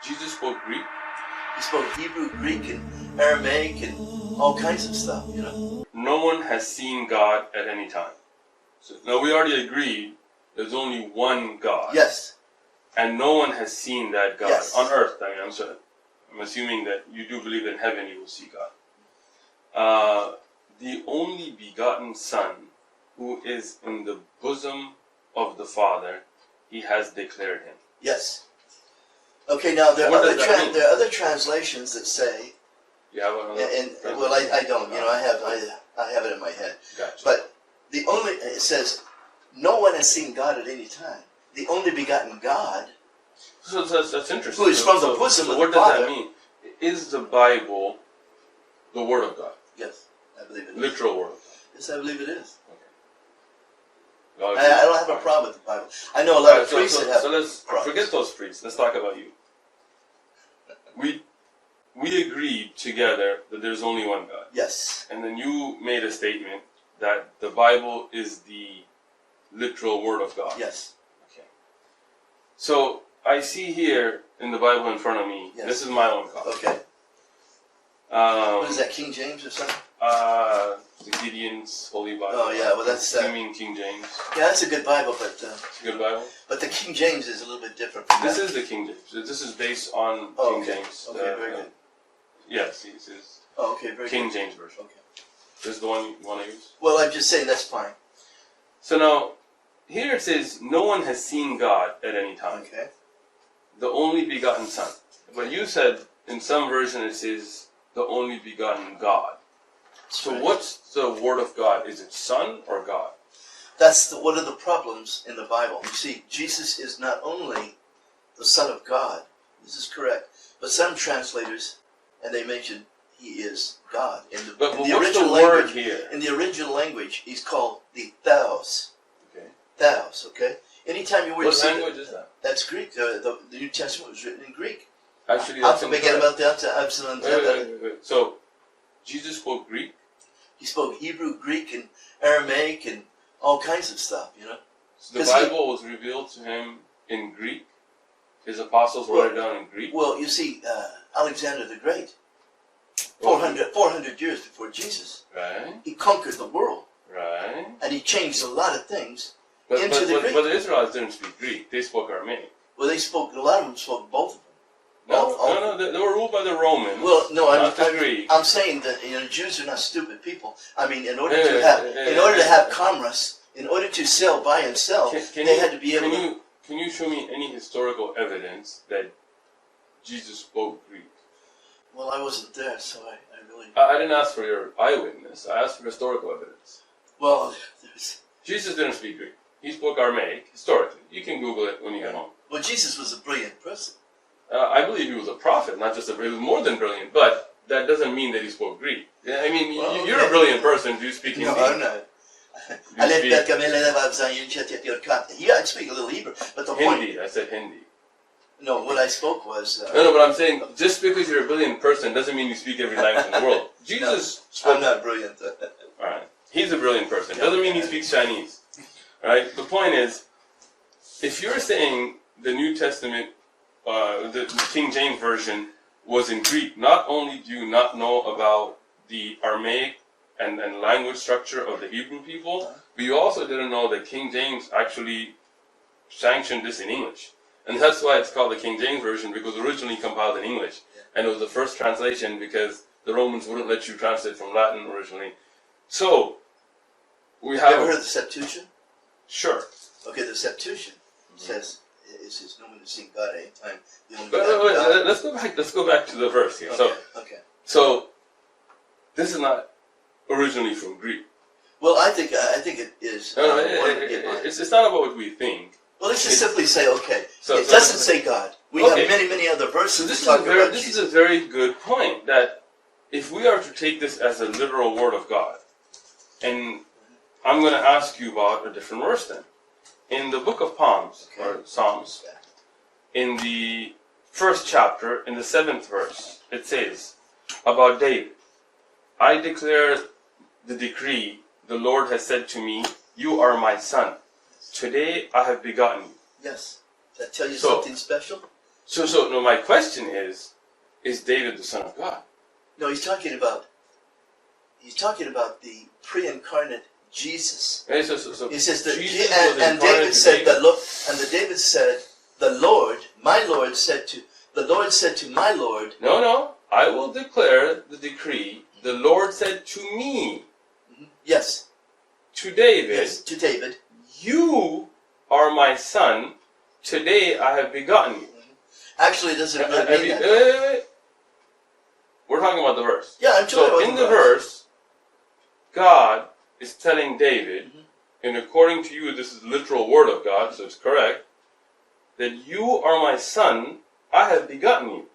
Jesus spoke Greek? He spoke Hebrew, Greek, and Aramaic, and all kinds of stuff, you know. No one has seen God at any time. So, now, we already agreed there's only one God. Yes. And no one has seen that God on earth. I mean, I'm assuming that you do believe in heaven you will see God. The only begotten Son, who is in the bosom of the Father, he has declared him. Yes. Okay, now there are other translations that say. You have another? Well, I don't. You know, I have it in my head. Gotcha. But it says, no one has seen God at any time. The only begotten God. So that's interesting. Who is from the bosom of the What Father. does that mean? Is the Bible the Word of God? Yes, I believe it is. Literal Word of God? Yes, I believe it is. Okay. I don't have a problem with the Bible. I know a lot of priests that have. So let's problems. forget those priests. Let's talk about you. We agreed together that there's only one God. Yes. And then you made a statement that the Bible is the literal Word of God. Yes. Okay. So I see here in the Bible in front of me. Yes. This is my own copy. Okay. What is that, King James or something? The Gideon's Holy Bible. Oh yeah, well that's. You mean King James? Yeah, that's a good Bible, but. It's a good Bible. But the King James is a little bit different. From This that. is the King James. This is based on King James. Okay, very good. Yes, this is Oh, okay, very King good. James version. Okay. This is the one you want to use? Well, I'm just saying that's fine. So now, here it says, no one has seen God at any time. Okay. The only begotten Son. But you said, in some version it says, the only begotten God. So Right. what's the Word of God? Is it Son or God? That's one of the problems in the Bible. You see, Jesus is not only the Son of God. This is correct. But some translators, and they mention he is God. In the But what's original the word language, here? in the original language, he's called the Theos. Okay. Theos, okay? Anytime you were What to see language is that? that's Greek. The New Testament was written in Greek. Actually, I that's forget incorrect. about that. Epsilon. Wait. So, Jesus spoke Greek? He spoke Hebrew, Greek, and Aramaic, and all kinds of stuff, you know? So the Bible was revealed to him in Greek? His apostles wrote it down in Greek? Well, you see, Alexander the Great, 400 years before Jesus, Right. he conquered the world, Right. and he changed a lot of things But into the Greek. the Israelites didn't speak Greek. They spoke Aramaic. Well, a lot of them spoke both of them. No, they were ruled by the Romans. Well, no, I'm I'm saying that Jews are not stupid people. I mean, in order to have commerce, in order to sell, buy and sell, they had to be able to. Can you show me any historical evidence that Jesus spoke Greek? Well, I wasn't there, so I really. I didn't ask for your eyewitness. I asked for historical evidence. Well, there's. Jesus didn't speak Greek. He spoke Aramaic, historically. You can Google it when you get home. Well, Jesus was a brilliant person. I believe he was a prophet, not just he was more than brilliant, but that doesn't mean that he spoke Greek. I mean, you're a brilliant person. Do you speak Hindi? No, I'm not. Yeah, I speak a little Hebrew, but the point. Hindi. I said Hindi. No, what I spoke was. No, but I'm saying just because you're a brilliant person doesn't mean you speak every language in the world. Jesus spoke. I'm not brilliant. All right, he's a brilliant person. Doesn't mean he speaks Chinese. All right. The point is, if you're saying the New Testament, the King James version was in Greek, not only do you not know about the Aramaic and language structure of the Hebrew people, but you also didn't know that King James actually sanctioned this in English. And that's why it's called the King James Version, because originally compiled in English. And it was the first translation because the Romans wouldn't let you translate from Latin originally. So, we have... You ever heard of the Septuagint? Sure. Okay, the Septuagint says, it says no one has seen God at any time. Wait, let's go back to the verse here. Okay. So, this is not originally from Greek. Well, I think it is. It's not about what we think. Well, let's just simply say, okay, it doesn't say God. We have many other verses. So this is a very good point, that if we are to take this as a literal word of God, and I'm going to ask you about a different verse then. In the book of Psalms, in the first chapter, in the 7th verse, it says about David, I declare the decree, the Lord has said to me, you are my son. Today I have begotten you. Yes. Does that tell you something special? So no, my question is David the son of God? No, he's talking about the pre-incarnate Jesus. Okay, so He says that, Jesus was and incarnate David to said, David. David said, the Lord said to my Lord. No, I will declare the decree. The Lord said to me, Yes. to David, Yes, to David. You are my son. Today I have begotten you. Actually, it doesn't really mean that. Wait. We're talking about the verse. Yeah, I'm talking about in the verse, God is telling David, and according to you, this is the literal word of God, so it's correct, that you are my son, I have begotten you.